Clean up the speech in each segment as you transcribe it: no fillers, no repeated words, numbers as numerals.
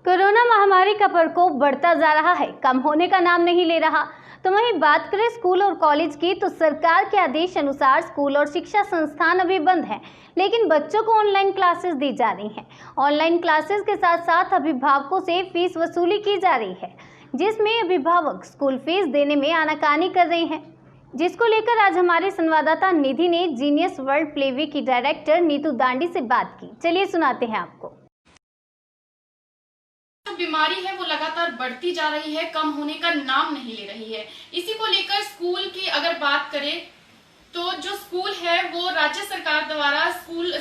Corona महामारी का प्रकोप बढ़ता जा रहा है, कम होने का नाम नहीं ले रहा। तो वहीं बात करें स्कूल और कॉलेज की, तो सरकार के आदेश अनुसार स्कूल और शिक्षा संस्थान अभी बंद हैं, लेकिन बच्चों को ऑनलाइन क्लासेस दी जा रही हैं। ऑनलाइन क्लासेस के साथ साथ अभिभावकों से फीस वसूली की जा रही है, जिसमें अभिभावक स्कूल फीस देने में आनाकानी कर रहे हैं, जिसको लेकर आज हमारे संवाददाता निधि ने जीनियस वर्ल्ड प्लेवे की डायरेक्टर नीतू दांडी से बात की। चलिए सुनाते हैं आपको। बीमारी है वो लगातार बढ़ती जा रही है, कम होने का नाम नहीं ले रही है। इसी को लेकर स्कूल की अगर बात करें तो जो स्कूल है वो राज्य सरकार द्वारा स्कूल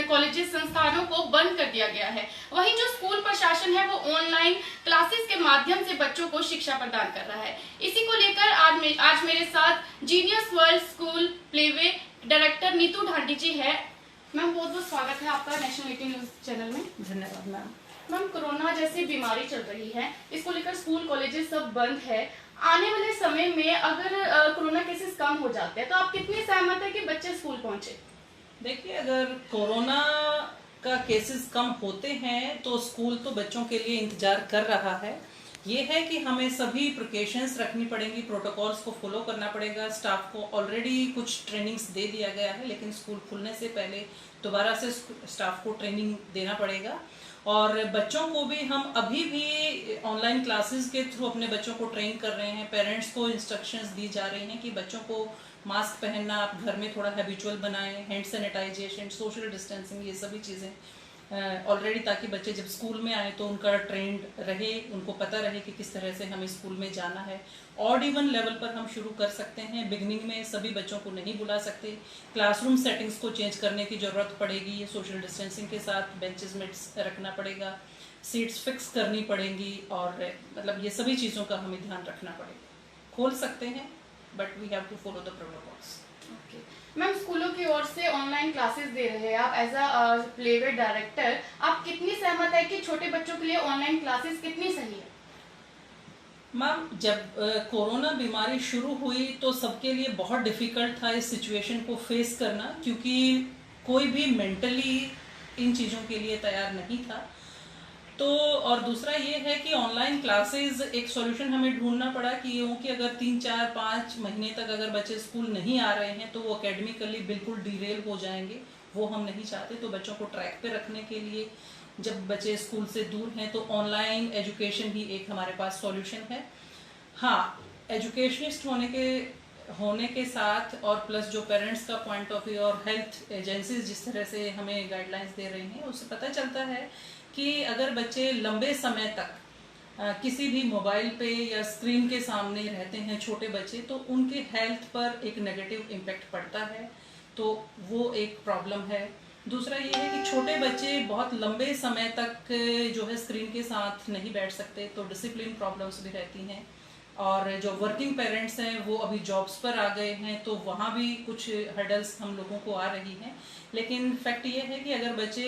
कॉलेजेस संस्थानों को बंद कर दिया गया है। वहीं जो स्कूल प्रशासन है वो ऑनलाइन क्लासेस के माध्यम से बच्चों को शिक्षा प्रदान कर रहा है। इसी को लेकर आज मेरे साथ Genius World School playway director Neetu Dandi ji है। मैम बहुत बहुत स्वागत है आपका नेशनल 18 न्यूज चैनल में। धन्यवाद मैम। मैम कोरोना जैसी बीमारी चल रही है, इसको लेकर स्कूल कॉलेजेस सब बंद है। आने वाले समय में अगर कोरोना केसेस कम हो जाते हैं तो आप कितनी सहमत है कि बच्चे स्कूल पहुंचे? देखिए, अगर कोरोना का केसेस कम होते हैं तो स्कूल तो बच्चों के लिए इंतजार कर रहा है। ये है कि हमें सभी प्रिकॉशंस रखनी पड़ेंगी, प्रोटोकॉल्स को फॉलो करना पड़ेगा। स्टाफ को ऑलरेडी कुछ ट्रेनिंग्स दे दिया गया है, लेकिन स्कूल खुलने से पहले दोबारा से स्टाफ को ट्रेनिंग देना पड़ेगा। और बच्चों को भी हम अभी भी ऑनलाइन क्लासेस के थ्रू अपने बच्चों को ट्रेन कर रहे हैं। पेरेंट्स को इंस्ट्रक्शंस दी जा रही हैं कि बच्चों को मास्क पहनना आप घर में थोड़ा हैबिचुअल बनाएं, हैंड सैनिटाइजेशन, सोशल डिस्टेंसिंग, ये सभी चीज़ें ऑलरेडी, ताकि बच्चे जब स्कूल में आए तो उनका ट्रेंड रहे, उनको पता रहे कि किस तरह से हमें स्कूल में जाना है। ऑड इवन लेवल पर हम शुरू कर सकते हैं। बिगनिंग में सभी बच्चों को नहीं बुला सकते, क्लासरूम सेटिंग्स को चेंज करने की ज़रूरत पड़ेगी। ये सोशल डिस्टेंसिंग के साथ बेंचेस में रखना पड़ेगा, सीट्स फिक्स करनी पड़ेंगी, और मतलब ये सभी चीज़ों का हमें ध्यान रखना पड़ेगा। खोल सकते हैं but we have to follow the protocols. Ma'am स्कूलों की ओर से ऑनलाइन क्लासेस दे रहे हैं, आप एज अ प्लेवे डायरेक्टर आप कितनी सहमत है कि छोटे बच्चों के लिए ऑनलाइन क्लासेस कितनी सही है? मैम, जब कोरोना बीमारी शुरू हुई तो सबके लिए बहुत डिफ़िकल्ट था इस सिचुएशन को फेस करना, क्योंकि कोई भी मेंटली इन चीज़ों के लिए तैयार नहीं था। तो और दूसरा ये है कि ऑनलाइन क्लासेस एक सॉल्यूशन हमें ढूंढना पड़ा कि अगर 3, 4, 5 महीने तक अगर बच्चे स्कूल नहीं आ रहे हैं तो वो एकेडमिकली बिल्कुल डिरेल हो जाएंगे। वो हम नहीं चाहते। तो बच्चों को ट्रैक पे रखने के लिए जब बच्चे स्कूल से दूर हैं तो ऑनलाइन एजुकेशन ही एक हमारे पास सॉल्यूशन है। हाँ, एजुकेशनिस्ट होने के साथ और प्लस जो पेरेंट्स का पॉइंट ऑफ व्यू और हेल्थ एजेंसीज जिस तरह से हमें गाइडलाइंस दे रही हैं, उससे पता चलता है कि अगर बच्चे लंबे समय तक किसी भी मोबाइल पे या स्क्रीन के सामने रहते हैं, छोटे बच्चे, तो उनके हेल्थ पर एक नेगेटिव इम्पैक्ट पड़ता है। तो वो एक प्रॉब्लम है। दूसरा ये है कि छोटे बच्चे बहुत लंबे समय तक जो है स्क्रीन के साथ नहीं बैठ सकते, तो डिसिप्लिन प्रॉब्लम्स भी रहती हैं। और जो वर्किंग पेरेंट्स हैं वो अभी जॉब्स पर आ गए हैं, तो वहाँ भी कुछ हर्डल्स हम लोगों को आ रही हैं। लेकिन फैक्ट ये है कि अगर बच्चे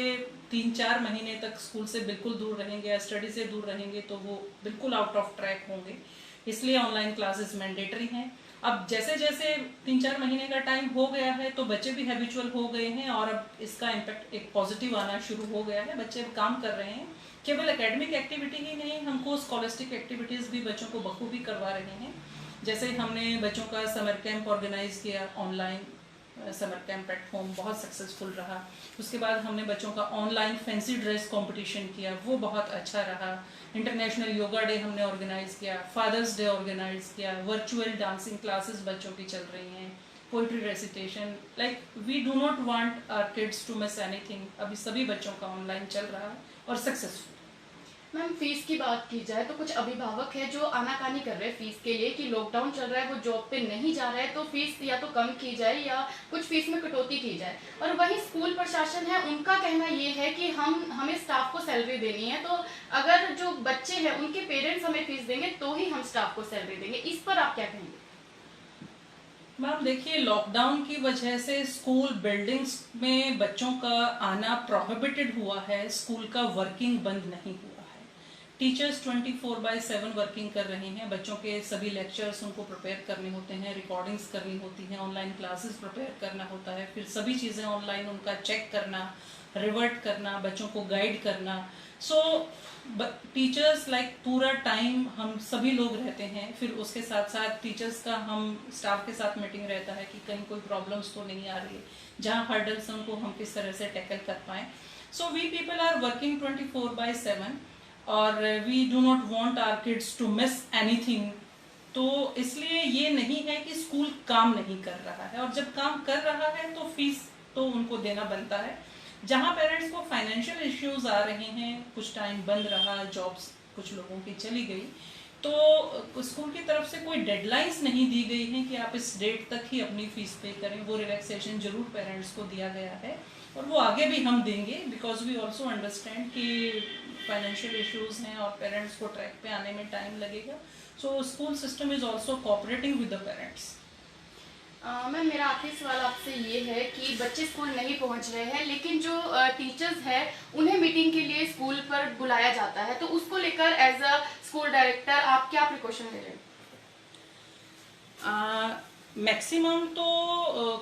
3-4 महीने तक स्कूल से बिल्कुल दूर रहेंगे या स्टडी से दूर रहेंगे तो वो बिल्कुल आउट ऑफ ट्रैक होंगे। इसलिए ऑनलाइन क्लासेस मैंडेटरी हैं। अब जैसे जैसे 3-4 महीने का टाइम हो गया है तो बच्चे भी हैबिचुअल हो गए हैं और अब इसका इम्पैक्ट एक पॉजिटिव आना शुरू हो गया है। बच्चे काम कर रहे हैं। केवल एकेडमिक एक्टिविटी ही नहीं, हमको स्कॉलस्टिक एक्टिविटीज़ भी बच्चों को बखूबी करवा रहे हैं। जैसे हमने बच्चों का समर कैंप ऑर्गेनाइज किया, online summer camp at home, बहुत सक्सेसफुल रहा। उसके बाद हमने बच्चों का ऑनलाइन फैंसी ड्रेस कंपटीशन किया, वो बहुत अच्छा रहा। इंटरनेशनल योगा डे हमने ऑर्गेनाइज किया, फादर्स डे ऑर्गेनाइज किया, वर्चुअल डांसिंग क्लासेस बच्चों की चल रही हैं, poetry recitation. Like we do not want our kids to miss anything. अभी सभी बच्चों का ऑनलाइन चल रहा है और सक्सेसफुल। मैम फीस की बात की जाए तो कुछ अभिभावक है जो आनाकानी कर रहे हैं फीस के लिए कि लॉकडाउन चल रहा है, वो जॉब पे नहीं जा रहा है, तो फीस या तो कम की जाए या कुछ फीस में कटौती की जाए। और वही स्कूल प्रशासन है, उनका कहना ये है कि हमें स्टाफ को सैलरी देनी है, तो अगर जो बच्चे हैं उनके पेरेंट्स हमें फीस देंगे तो ही हम स्टाफ को सैलरी देंगे। इस पर आप क्या कहेंगे? मैम देखिए, लॉकडाउन की वजह से स्कूल बिल्डिंग्स में बच्चों का आना प्रोहिबिटेड हुआ है, स्कूल का वर्किंग बंद नहीं हुआ है। टीचर्स 24/7 वर्किंग कर रहे हैं। बच्चों के सभी लेक्चर्स उनको प्रिपेयर करने होते हैं, रिकॉर्डिंग्स करनी होती हैं, ऑनलाइन क्लासेस प्रिपेयर करना होता है, फिर सभी चीज़ें ऑनलाइन उनका चेक करना, रिवर्ट करना, बच्चों को गाइड करना। सो टीचर्स पूरा टाइम हम सभी लोग रहते हैं। फिर उसके साथ साथ टीचर्स का हम स्टाफ के साथ मीटिंग रहता है कि कहीं कोई प्रॉब्लम्स तो नहीं आ रही है, जहाँ हर्डल्स हैं उनको हम किस तरह से टैकल कर पाएँ। So we people are working 24/7 और we do not want our kids to miss anything. तो इसलिए ये नहीं है कि स्कूल काम नहीं कर रहा है, और जब काम कर रहा है तो फीस तो उनको देना बनता है। जहाँ पेरेंट्स को फाइनेंशियल इश्यूज आ रहे हैं, कुछ टाइम बंद रहा, जॉब्स कुछ लोगों की चली गई, तो स्कूल की तरफ से कोई डेडलाइंस नहीं दी गई है कि आप इस डेट तक ही अपनी फीस पे करें। वो रिलैक्सेशन जरूर पेरेंट्स को दिया गया है और वो आगे भी हम देंगे, बिकॉज वी ऑल्सो अंडरस्टैंड कि फाइनेंशियल इश्यूज हैं और पेरेंट्स को ट्रैक पे आने में टाइम लगेगा। So school system is also cooperating with the parents. Ma'am, मेरा आखिरी सवाल आपसे ये है कि बच्चे स्कूल नहीं पहुंच रहे हैं, लेकिन जो टीचर्स हैं उन्हें मीटिंग के लिए स्कूल पर बुलाया जाता है, तो उसको लेकर एज अ स्कूल डायरेक्टर आप क्या प्रिकॉशन ले रहे हैं? मैक्सिमम तो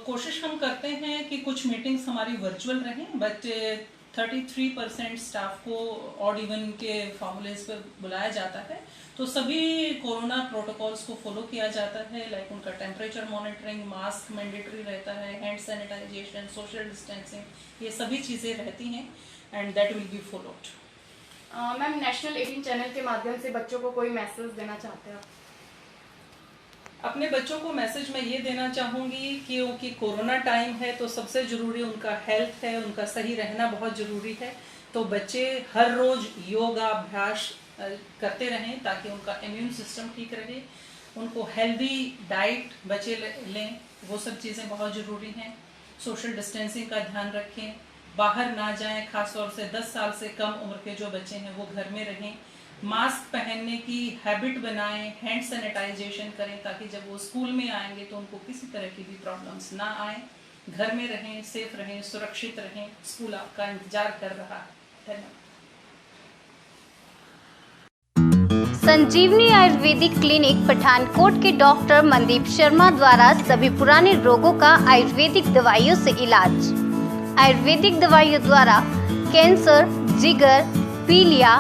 कोशिश हम करते हैं कि कुछ मीटिंग्स हमारी वर्चुअल रहें, बट 33% स्टाफ को ऑड इवन के फॉर्मूलेज पर बुलाया जाता है। तो सभी कोरोना प्रोटोकॉल्स को फॉलो किया जाता है, उनका टेम्परेचर मॉनिटरिंग, मास्क मैंडेटरी रहता है, हैंड सैनिटाइजेशन, सोशल डिस्टेंसिंग, ये सभी चीज़ें रहती हैं and that will be followed. Ma'am, national 18 channel के माध्यम से बच्चों को कोई मैसेज देना चाहते हैं आप? अपने बच्चों को मैसेज मैं ये देना चाहूँगी कि क्योंकि कोरोना टाइम है तो सबसे ज़रूरी उनका हेल्थ है, उनका सही रहना बहुत ज़रूरी है। तो बच्चे हर रोज़ योगाभ्यास करते रहें ताकि उनका इम्यून सिस्टम ठीक रहे, उनको हेल्दी डाइट बच्चे लें, वो सब चीज़ें बहुत ज़रूरी हैं। सोशल डिस्टेंसिंग का ध्यान रखें, बाहर ना जाएं, ख़ासतौर से 10 साल से कम उम्र के जो बच्चे हैं वो घर में रहें, मास्क पहनने की हैबिट बनाएं, हैंड सैनिटाइजेशन करें ताकि जब वो स्कूल में आएंगे तो उनको किसी तरह की भी प्रॉब्लम्स ना आए। घर में रहें, सेफ रहें, सुरक्षित रहें, स्कूल आपका इंतजार कर रहा है। धन्यवाद। संजीवनी आयुर्वेदिक क्लिनिक पठानकोट के डॉक्टर मनदीप शर्मा द्वारा सभी पुराने रोगों का आयुर्वेदिक दवाइयों से इलाज। आयुर्वेदिक दवाइयों द्वारा कैंसर, जिगर, पीलिया,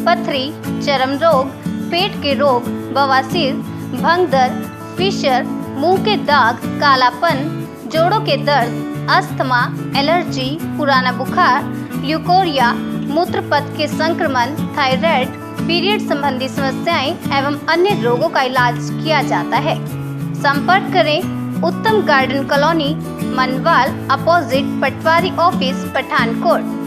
पथरी, चर्म रोग, पेट के रोग, बवासीर, भंगदर, फिशर, मुंह के दाग, कालापन, जोड़ों के दर्द, अस्थमा, एलर्जी, पुराना बुखार, ल्यूकोरिया, मूत्रपथ के संक्रमण, थायराइड, पीरियड संबंधी समस्याएं एवं अन्य रोगों का इलाज किया जाता है। संपर्क करें उत्तम गार्डन कॉलोनी, मनवाल, अपोजिट पटवारी ऑफिस, पठानकोट।